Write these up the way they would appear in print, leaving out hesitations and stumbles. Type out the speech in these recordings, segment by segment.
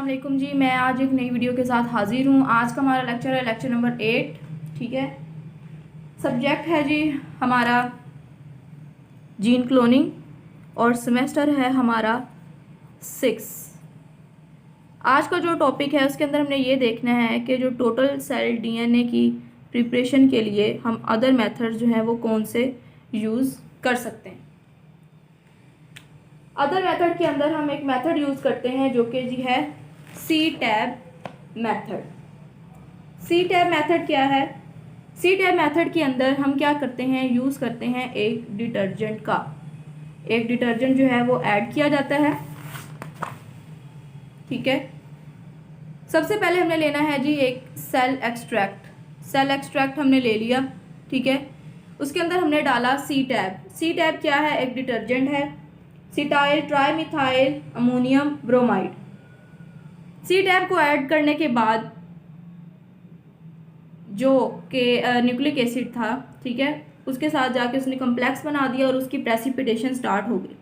वालेकुम जी। मैं आज एक नई वीडियो के साथ हाजिर हूँ। आज का हमारा लेक्चर है लेक्चर नंबर 8। ठीक है, सब्जेक्ट है जी हमारा जीन क्लोनिंग और सेमेस्टर है हमारा 6। आज का जो टॉपिक है उसके अंदर हमने ये देखना है कि जो टोटल सेल डीएनए की प्रिपरेशन के लिए हम अदर मेथड जो हैं वो कौन से यूज़ कर सकते हैं। अदर मेथड के अंदर हम एक मेथड यूज़ करते हैं जो कि जी है सी टैब मेथड। सी टैब मेथड क्या है? सी टैब मेथड के अंदर हम क्या करते हैं, यूज़ करते हैं एक डिटर्जेंट का। एक डिटर्जेंट जो है वो ऐड किया जाता है। ठीक है, सबसे पहले हमने लेना है जी एक सेल एक्सट्रैक्ट। सेल एक्सट्रैक्ट हमने ले लिया। ठीक है, उसके अंदर हमने डाला सी टैब। सी टैब क्या है? एक डिटर्जेंट है, सिटाइल ट्राईमिथाइल अमोनियम ब्रोमाइड। सी टैब को ऐड करने के बाद जो कि न्यूक्लिक एसिड था, ठीक है, उसके साथ जाके उसने कम्प्लेक्स बना दिया और उसकी प्रेसिपिटेशन स्टार्ट हो गई।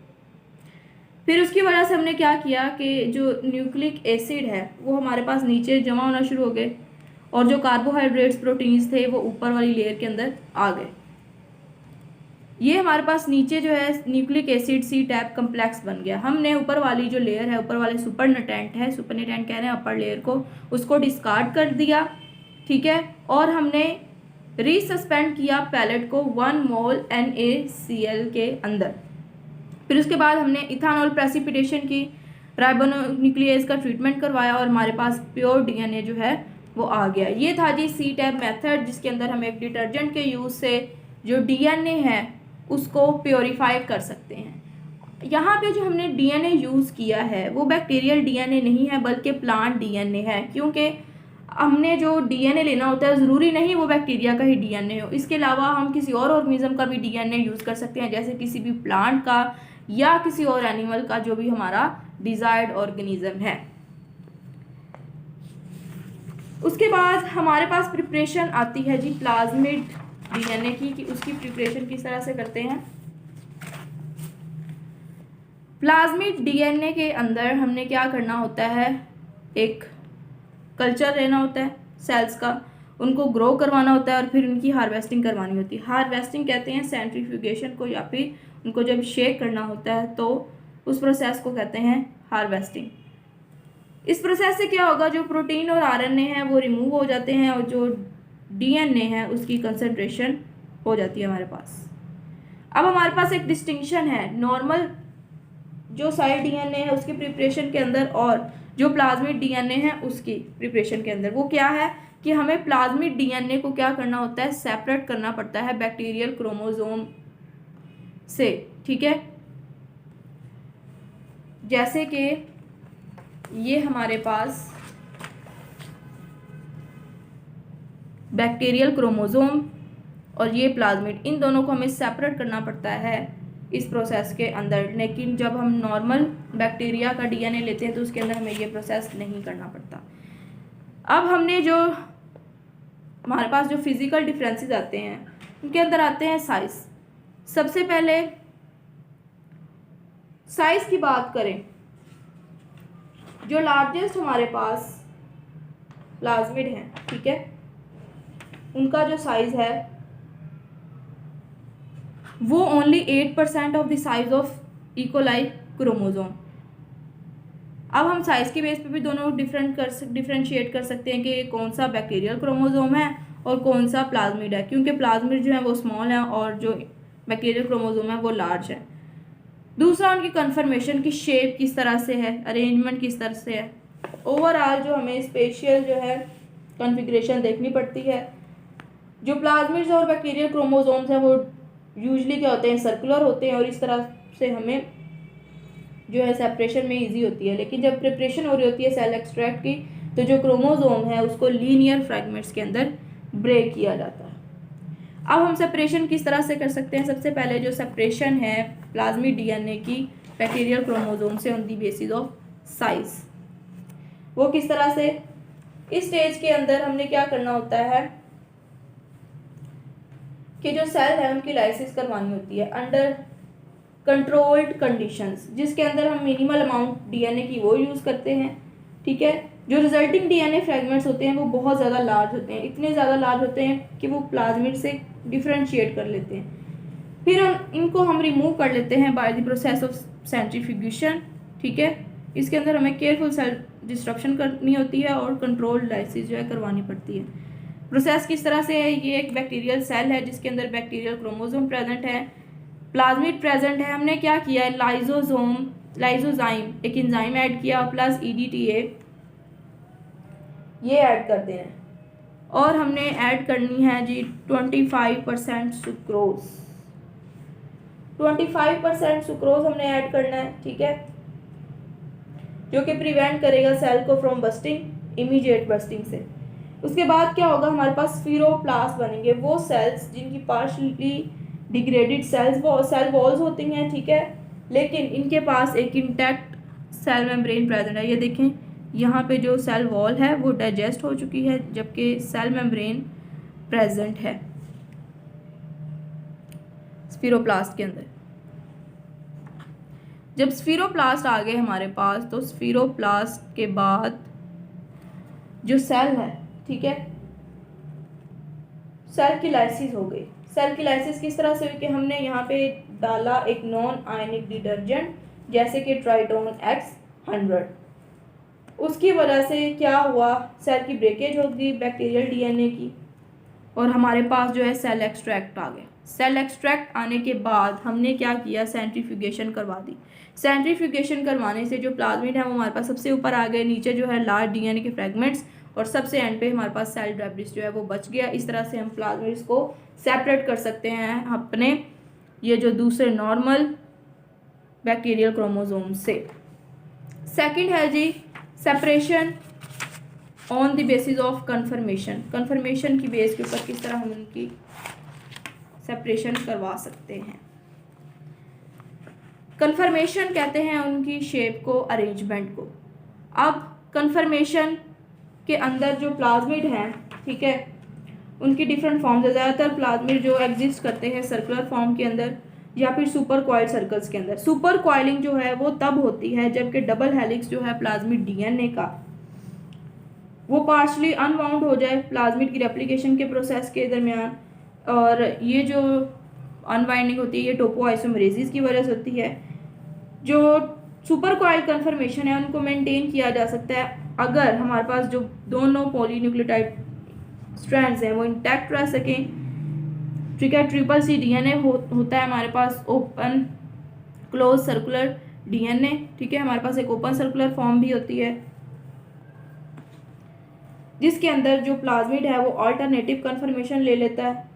फिर उसकी वजह से हमने क्या किया कि जो न्यूक्लिक एसिड है वो हमारे पास नीचे जमा होना शुरू हो गए और जो कार्बोहाइड्रेट्स प्रोटीन्स थे वो ऊपर वाली लेयर के अंदर आ गए। ये हमारे पास नीचे जो है nucleic acid C tab complex बन गया। हमने ऊपर वाली जो लेयर है, ऊपर वाले सुपरनेटेंट है, सुपरनेटेंट कह रहे हैं अपर लेयर को, उसको डिस्कार्ड कर दिया। ठीक है, और हमने रीसस्पेंड किया पैलेट को 1 मोल NaCl के अंदर। फिर उसके बाद हमने इथानॉल प्रेसिपिटेशन की, राइबोन्यूक्लियेज का ट्रीटमेंट करवाया और हमारे पास प्योर डीएनए जो है वो आ गया। ये था जी सी टैब मेथड, जिसके अंदर हम एक डिटर्जेंट के यूज़ से जो डीएनए है उसको प्योरीफाई कर सकते हैं। यहाँ पे जो हमने डीएनए यूज़ किया है वो बैक्टीरियल डीएनए नहीं है बल्कि प्लांट डीएनए है, क्योंकि हमने जो डीएनए लेना होता है ज़रूरी नहीं वो बैक्टीरिया का ही डीएनए हो। इसके अलावा हम किसी और ऑर्गेनिज्म का भी डीएनए यूज़ कर सकते हैं, जैसे किसी भी प्लांट का या किसी और एनिमल का, जो भी हमारा डिजायर्ड ऑर्गेनिज्म है। उसके बाद हमारे पास प्रिपरेशन आती है जी प्लाज्मिड डीएनए की, कि उसकी प्रिपरेशन किस तरह से करते हैं। प्लाज्मिड डीएनए के अंदर हमने क्या करना होता है, एक कल्चर लेना होता है सेल्स का, उनको ग्रो करवाना होता है और फिर उनकी हार्वेस्टिंग करवानी होती है। हार्वेस्टिंग कहते हैं सेंट्रीफ्यूगेशन को, या फिर उनको जब शेक करना होता है तो उस प्रोसेस को कहते हैं हार्वेस्टिंग। इस प्रोसेस से क्या होगा, जो प्रोटीन और आरएनए हैं वो रिमूव हो जाते हैं और जो डीएनए है उसकी कंसंट्रेशन हो जाती है हमारे पास। अब हमारे पास एक डिस्टिंक्शन है नॉर्मल जो साइड डीएनए है उसकी प्रिपरेशन के अंदर और जो प्लाज्मिड डीएनए है उसकी प्रिपरेशन के अंदर। वो क्या है कि हमें प्लाज्मिड डीएनए को क्या करना होता है, सेपरेट करना पड़ता है बैक्टीरियल क्रोमोसोम से। ठीक है, जैसे कि ये हमारे पास बैक्टीरियल क्रोमोसोम और ये प्लाज्मिड, इन दोनों को हमें सेपरेट करना पड़ता है इस प्रोसेस के अंदर। लेकिन जब हम नॉर्मल बैक्टीरिया का डीएनए लेते हैं तो उसके अंदर हमें ये प्रोसेस नहीं करना पड़ता। अब हमने जो हमारे पास जो फिजिकल डिफरेंसेस आते हैं उनके अंदर आते हैं साइज। सबसे पहले साइज की बात करें, जो लार्जेस्ट हमारे पास प्लाज्मिड है, ठीक है, उनका जो साइज है वो only 8% of the size of E coli chromosome. अब हम साइज के बेस पे भी दोनों डिफरेंशिएट कर सकते हैं कि कौन सा बैक्टीरियल क्रोमोसोम है और कौन सा प्लाज्मिड है, क्योंकि प्लाज्मिड जो है वो स्मॉल है और जो बैक्टीरियल क्रोमोसोम है वो लार्ज है। दूसरा, उनकी कन्फर्मेशन की शेप किस तरह से है, अरेंजमेंट किस तरह से है, ओवरऑल जो हमें स्पेशियल जो है कॉन्फ़िगरेशन देखनी पड़ती है। जो प्लाज्मिड्स और बैक्टीरियल क्रोमोसोम्स हैं वो यूजुअली क्या होते हैं, सर्कुलर होते हैं और इस तरह से हमें जो है सेपरेशन में इजी होती है। लेकिन जब प्रिपरेशन हो रही होती है सेल एक्सट्रैक्ट की, तो जो क्रोमोसोम है उसको लीनियर फ्रैगमेंट्स के अंदर ब्रेक किया जाता है। अब हम सेपरेशन किस तरह से कर सकते हैं। सबसे पहले जो सेपरेशन है प्लाज्मिड डीएनए की बैक्टीरियल क्रोमोसोम से on the basis of size, वो किस तरह से, इस स्टेज के अंदर हमने क्या करना होता है कि जो सेल है उनकी लाइसिस करवानी होती है अंडर कंट्रोल्ड कंडीशंस, जिसके अंदर हम मिनिमल अमाउंट डीएनए की वो यूज़ करते हैं ठीक है। जो रिजल्टिंग डीएनए फ्रेगमेंट्स होते हैं वो बहुत ज़्यादा लार्ज होते हैं, इतने ज़्यादा लार्ज होते हैं कि वो प्लाज्मिड से डिफ्रेंशिएट कर लेते हैं। फिर इनको हम रिमूव कर लेते हैं by the process of centrifugation, ठीक है। इसके अंदर हमें केयरफुल सेल डिस्ट्रक्शन करनी होती है और कंट्रोल्ड लाइसिस जो है करवानी पड़ती है। प्रोसेस किस तरह से है, ये एक बैक्टीरियल सेल है जिसके अंदर बैक्टीरियल क्रोमोसोम प्रेजेंट है, प्लाज्मिड प्रेजेंट है। हमने क्या किया है, लाइजोजाइम एक एंजाइम ऐड किया प्लस EDTA ये ऐड कर देना है, और हमने ऐड करनी है जी 25% सुक्रोज, 25% सुक्रोज हमने ऐड करना है, ठीक है, जो कि प्रिवेंट करेगा सेल को फ्रॉम बस्टिंग, इमीडिएट बस्टिंग से। उसके बाद क्या होगा, हमारे पास स्फीरोप्लास्ट बनेंगे, वो सेल्स जिनकी पार्शली डिग्रेडेड सेल वॉल्स होती हैं, ठीक है, लेकिन इनके पास एक इंटैक्ट सेल मेम्ब्रेन प्रेजेंट है। ये देखें यहाँ पे जो सेल वॉल है वो डाइजेस्ट हो चुकी है, जबकि सेल मेम्ब्रेन प्रेजेंट है स्फीरोप्लास्ट के अंदर। जब स्फीरोप्लास्ट आ गए हमारे पास, तो स्फीरोप्लास्ट के बाद जो सेल है, ठीक है, सेल की लाइसिस हो गई। सेल की लाइसिस किस तरह से हुई कि हमने यहाँ पे डाला एक नॉन आयनिक डिटर्जेंट जैसे कि ट्राइटोन X100, उसकी वजह से क्या हुआ, सेल की ब्रेकेज हो गई बैक्टीरियल डीएनए की, और हमारे पास जो है सेल एक्सट्रैक्ट आ गए। सेल एक्सट्रैक्ट आने के बाद हमने क्या किया, सेंट्रीफ्यूगेशन करवा दी। सेंट्रीफ्यूगेशन करवाने से जो प्लाज्मिड है वो हमारे पास सबसे ऊपर आ गए, नीचे जो है लार्ज डीएनए के फ्रेगमेंट्स, और सबसे एंड पे हमारे पास सेल डेब्रिस जो है वो बच गया। इस तरह से हम प्लाज्मिड्स को सेपरेट कर सकते हैं अपने ये जो दूसरे नॉर्मल बैक्टीरियल क्रोमोसोम से। सेकंड है जी separation on the basis of conformation, conformation की बेस के ऊपर किस तरह हम उनकी सेपरेशन करवा सकते हैं। कन्फर्मेशन कहते हैं उनकी शेप को, अरेंजमेंट को। अब कन्फर्मेशन के अंदर जो प्लाज्मिड हैं, ठीक है, उनकी डिफरेंट फॉर्म्स है। ज़्यादातर प्लाज्मिड जो एग्जिस्ट करते हैं सर्कुलर फॉर्म के अंदर या फिर सुपर कॉइल्ड सर्कल्स के अंदर। सुपर कॉइलिंग जो है वो तब होती है जबकि डबल हेलिक्स जो है प्लाज्मिड डीएनए का वो पार्शली अनबाउंड हो जाए प्लाज्मिड की रेप्लिकेशन के प्रोसेस के दरमियान, और ये जो अनबाइंडिंग होती है ये टोपोआइसोमरेसिस की वजह से होती है। जो सुपर कॉइल्ड कन्फर्मेशन है उनको मेंटेन किया जा सकता है अगर हमारे पास जो दोनों पॉलीन्यूक्लियोटाइड स्ट्रैंड्स हैं वो इंटैक्ट रह सकें, ठीक है। CCC डीएनए होता है हमारे पास ओपन क्लोज सर्कुलर डीएनए, ठीक है। हमारे पास एक ओपन सर्कुलर फॉर्म भी होती है जिसके अंदर जो प्लाज्मिड है वो अल्टरनेटिव कन्फर्मेशन ले लेता है।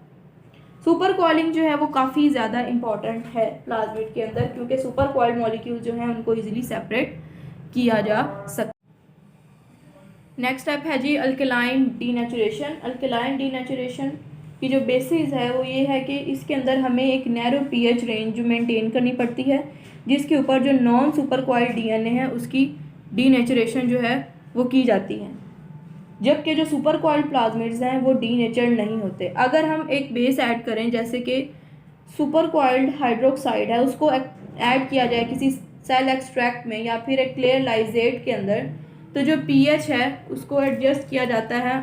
सुपर कॉइलिंग जो है वो काफ़ी ज़्यादा इंपॉर्टेंट है प्लाज्मिड के अंदर, क्योंकि सुपर कॉइल्ड मॉलिक्यूल जो हैं उनको इजीली सेपरेट किया जा सकता। नेक्स्ट स्टेप है जी अल्कलाइन डीनेचुरेशन। अल्कलाइन डीनेचुरेशन की जो बेसिस है वो ये है कि इसके अंदर हमें एक नैरो pH रेंज जो मेंटेन करनी पड़ती है, जिसके ऊपर जो नॉन सुपर कॉइल्ड डीएनए है उसकी डीनेचुरेशन जो है वो की जाती है, जबकि जो सुपर कॉइल्ड प्लाज्मिड्स हैं वो डीनेचर्ड नहीं होते। अगर हम एक बेस ऐड करें जैसे कि सुपर कॉइल्ड हाइड्रोक्साइड है, उसको ऐड किया जाए किसी सेल एक्सट्रैक्ट में या फिर एक क्लियर लाइजेट के अंदर, तो जो pH है उसको एडजस्ट किया जाता है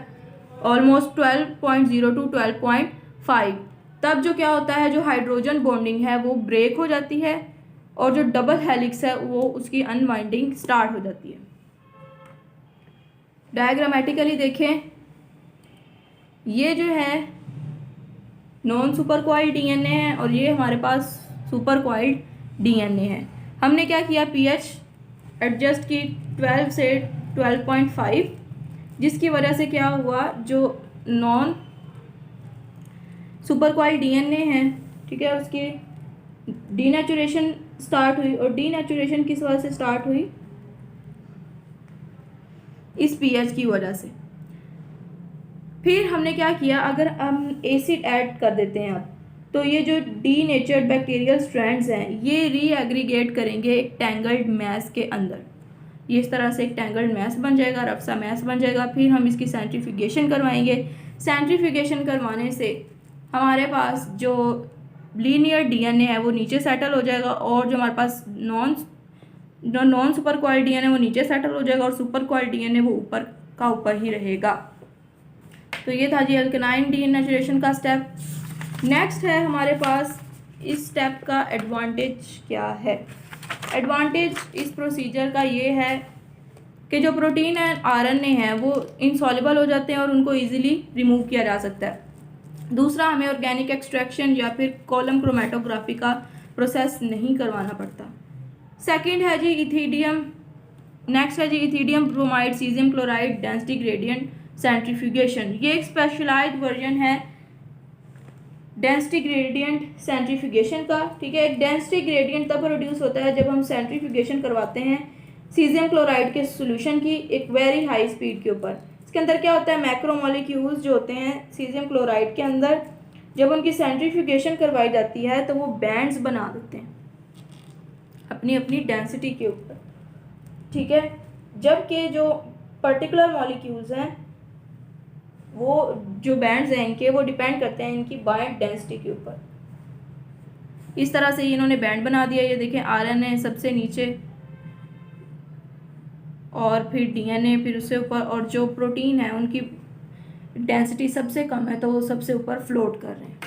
ऑलमोस्ट 12.0 टू 12.5। तब जो क्या होता है, जो हाइड्रोजन बॉन्डिंग है वो ब्रेक हो जाती है और जो डबल हेलिक्स है वो उसकी अनवाइंडिंग स्टार्ट हो जाती है। डायग्रामेटिकली देखें, ये जो है नॉन सुपर कॉइल्ड डीएनए है और ये हमारे पास सुपर कॉइल्ड डीएनए है। हमने क्या किया, pH एडजस्ट की 12 से 12.5, जिसकी वजह से क्या हुआ, जो नॉन सुपर कॉइल्ड डीएनए है, ठीक है, उसकी डीनेचुरेशन स्टार्ट हुई। और डीनेचुरेशन किस वजह से स्टार्ट हुई, इस pH की वजह से। फिर हमने क्या किया, अगर हम एसिड ऐड कर देते हैं अब, तो ये जो डीनेचर्ड बैक्टीरियल स्ट्रैंड्स हैं ये रीएग्रीगेट करेंगे एक टैंगल्ड मैस के अंदर। ये इस तरह से एक टैंगल्ड मैस बन जाएगा, रफ सा मैस बन जाएगा। फिर हम इसकी सेंट्रीफ्यूगेशन करवाएंगे। सेंट्रीफ्यूगेशन करवाने से हमारे पास जो लीनियर डीएनए है वो नीचे सेटल हो जाएगा और जो हमारे पास नॉन जो नॉन सुपर क्वाइल डीएनए वो नीचे सेटल हो जाएगा और सुपर क्वाइल डीएनए वो ऊपर का ऊपर ही रहेगा। तो ये था जी अल्केनाइन डीनेचुरेशन का स्टेप। नेक्स्ट है हमारे पास इस स्टेप का एडवांटेज क्या है। एडवांटेज इस प्रोसीजर का ये है कि जो प्रोटीन है आरएनए है वो इनसॉल्युबल हो जाते हैं और उनको इजीली रिमूव किया जा सकता है। दूसरा, हमें ऑर्गेनिक एक्सट्रैक्शन या फिर कॉलम क्रोमेटोग्राफी का प्रोसेस नहीं करवाना पड़ता। सेकंड है जी इथीडियम। नेक्स्ट है जी ethidium bromide caesium chloride density gradient centrifugation. ये एक स्पेशलाइज्ड वर्जन है डेंसिटी ग्रेडियंट सेंट्रीफ्यूगेशन का। ठीक है, एक डेंसिटी ग्रेडियंट तब प्रोड्यूस होता है जब हम सेंट्रीफ्यूगेशन करवाते हैं सीजियम क्लोराइड के सॉल्यूशन की एक वेरी हाई स्पीड के ऊपर। इसके अंदर क्या होता है, मैक्रोमोलिक्यूल्स जो होते हैं सीजियम क्लोराइड के अंदर, जब उनकी सेंट्रीफ्यूगेशन करवाई जाती है तो वो बैंड्स बना देते हैं अपनी अपनी डेंसिटी के ऊपर। ठीक है, जबकि जो पर्टिकुलर मॉलिक्यूल्स हैं वो जो बैंड्स हैं इनके वो डिपेंड करते हैं इनकी बाइंड डेंसिटी के ऊपर। इस तरह से इन्होंने बैंड बना दिया। ये देखें आरएनए सबसे नीचे और फिर डीएनए फिर उससे ऊपर, और जो प्रोटीन है उनकी डेंसिटी सबसे कम है तो वो सबसे ऊपर फ्लोट कर रहे हैं।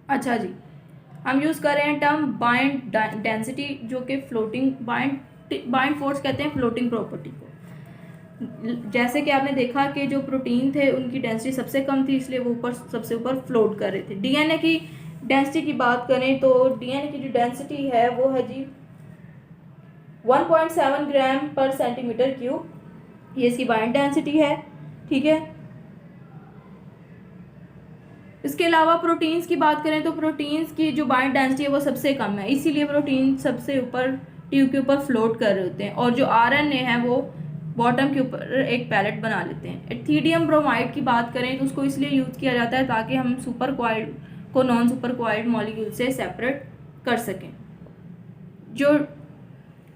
अच्छा जी, हम यूज़ कर रहे हैं टर्म बाइंड डेंसिटी, जो कि फ्लोटिंग बाइंड फोर्स कहते हैं फ्लोटिंग प्रॉपर्टी को। जैसे कि आपने देखा कि जो प्रोटीन थे उनकी डेंसिटी सबसे कम थी इसलिए वो ऊपर सबसे ऊपर फ्लोट कर रहे थे। डीएनए की डेंसिटी की बात करें तो डीएनए की जो डेंसिटी है वो है जी 1.7 ग्राम पर सेंटीमीटर क्यूब, ये इसकी बाइंड डेंसिटी है। ठीक है, इसके अलावा प्रोटीन्स की बात करें तो प्रोटीन्स की जो बाइंड डेंसिटी है वो सबसे कम है, इसीलिए प्रोटीन सबसे ऊपर ट्यूब के ऊपर फ्लोट कर रहे होते हैं और जो आरएनए है वो बॉटम के ऊपर एक पैलेट बना लेते हैं। इथीडियम ब्रोमाइड की बात करें तो उसको इसलिए यूज़ किया जाता है ताकि हम सुपर क्वाइल्ड को नॉन सुपर क्वाइल्ड मॉलिक्यूल से सेपरेट कर सकें। जो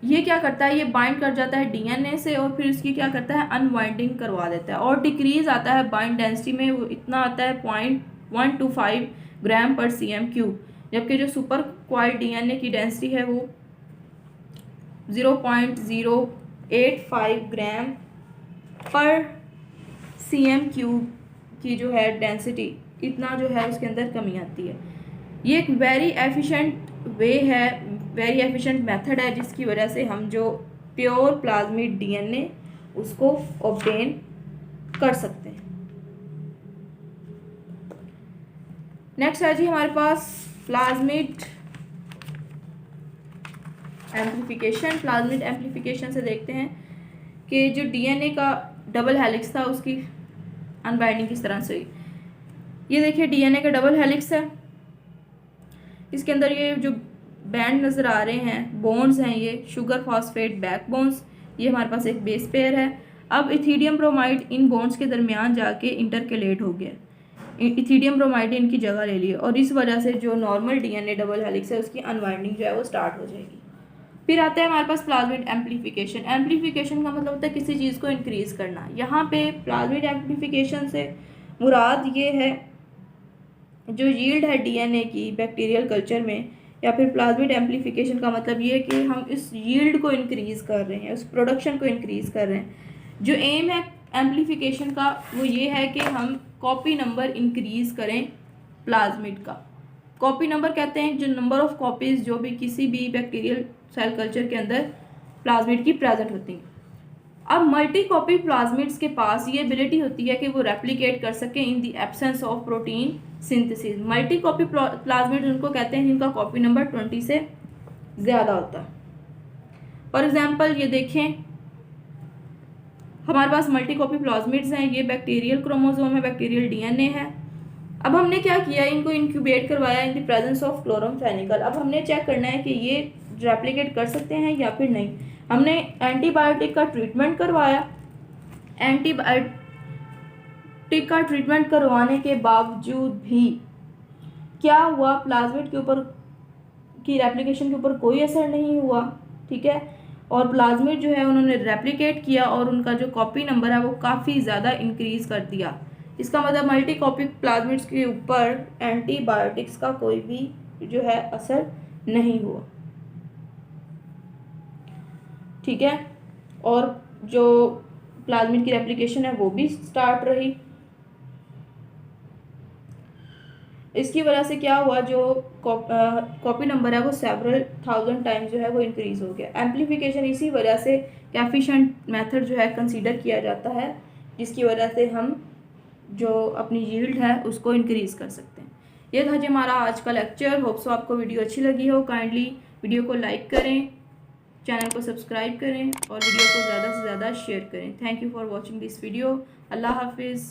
ये क्या करता है, ये बाइंड कर जाता है डीएनए से और फिर इसकी क्या करता है अनवाइंडिंग करवा देता है और डिक्रीज आता है बाइंड डेंसिटी में, वो इतना आता है 0.125 ग्राम पर सीएम क्यूब, जबकि जो सुपर क्वाइल्ड डीएनए की डेंसिटी है वो 0.085 ग्राम पर सीएम क्यूब की जो है डेंसिटी, इतना जो है उसके अंदर कमी आती है। ये एक वेरी एफिशिएंट वे है, वेरी एफिशिएंट मेथड है जिसकी वजह से हम जो प्योर प्लाज्मिड डीएनए उसको ऑब्टेन कर सकते हैं। नेक्स्ट है जी हमारे पास प्लाज्मिड एम्प्लीफिकेशन। प्लाज्मिड एम्प्लीफिकेशन से देखते हैं कि जो डीएनए का डबल हेलिक्स था उसकी अनबाइंडिंग किस तरह से हुई। ये देखिए डीएनए का डबल हेलिक्स है, इसके अंदर ये जो बैंड नज़र आ रहे हैं बॉन्ड्स हैं, ये शुगर फॉस्फेट बैक बॉन्ड्स, ये हमारे पास एक बेस पेयर है। अब इथीडियम ब्रोमाइड इन बॉन्ड्स के दरमियान जाके इंटरकेलेट हो गया, इथीडियम ब्रोमाइड इनकी जगह ले ली और इस वजह से जो नॉर्मल डीएनए डबल हेलिक्स है उसकी अनवाइंडिंग जो है वो स्टार्ट हो जाएगी। फिर आता है हमारे पास प्लाज्मिड एम्प्लीफिकेशन। एम्प्लीफिकेशन का मतलब होता है किसी चीज़ को इंक्रीज़ करना। यहाँ पे प्लाज्मिड एम्प्लीफिकेशन से मुराद ये है जो यील्ड है डीएनए की बैक्टीरियल कल्चर में, या फिर प्लाज्मिड एम्प्लीफिकेशन का मतलब ये है कि हम इस यील्ड को इंक्रीज़ कर रहे हैं, उस प्रोडक्शन को इंक्रीज़ कर रहे हैं। जो एम है एम्प्लीफिकेशन का वो ये है कि हम कॉपी नंबर इंक्रीज़ करें प्लाज्मिड का। कॉपी नंबर कहते हैं जो नंबर ऑफ कॉपीज़ जो भी किसी भी बैक्टीरियल सेल कल्चर के अंदर प्लाज्मिड की प्रेजेंट होती हैं। अब मल्टी कॉपी प्लाज्मिड्स के पास ये एबिलिटी होती है कि वो रेप्लिकेट कर सकें in the absence of protein synthesis. Multi copy plasmids उनको कहते हैं जिनका कॉपी नंबर 20 से ज़्यादा होता है। फॉर एग्जांपल ये देखें हमारे पास मल्टी कॉपी प्लाज्मिड्स हैं, ये बैक्टीरियल क्रोमोसोम है, बैक्टीरियल डीएनए है। अब हमने क्या किया, इनको इंक्यूबेट करवाया इन द प्रेजेंस ऑफ क्लोरमफेनिकल। अब हमने चेक करना है कि ये रेप्लिकेट कर सकते हैं या फिर नहीं। हमने एंटीबायोटिक का ट्रीटमेंट करवाया, एंटीबायोटिक का ट्रीटमेंट करवाने के बावजूद भी क्या हुआ, प्लाज्मिड के ऊपर की रेप्लिकेशन के ऊपर कोई असर नहीं हुआ। ठीक है, और प्लाज्मिड जो है उन्होंने रेप्लिकेट किया और उनका जो कॉपी नंबर है वो काफ़ी ज़्यादा इंक्रीज़ कर दिया। इसका मतलब मल्टी कॉपी प्लाज्मिड्स के ऊपर एंटीबायोटिक्स का कोई भी जो है असर नहीं हुआ। ठीक है, और जो प्लाज्मिड की रेप्लिकेशन है वो भी स्टार्ट रही। इसकी वजह से क्या हुआ, जो कॉपी नंबर है वो सेवरल थाउजेंड टाइम्स जो है वो इंक्रीज हो गया। एम्प्लीफिकेशन इसी वजह से कैफिशिएंट मेथड जो है कंसीडर किया जाता है, जिसकी वजह से हम जो अपनी यील्ड है उसको इंक्रीज कर सकते हैं। ये था जी हमारा आज का लेक्चर। होप सो आपको वीडियो अच्छी लगी हो। काइंडली वीडियो को लाइक करें, चैनल को सब्सक्राइब करें और वीडियो को ज़्यादा से ज़्यादा शेयर करें। Thank you for watching this video. अल्लाह हाफिज़।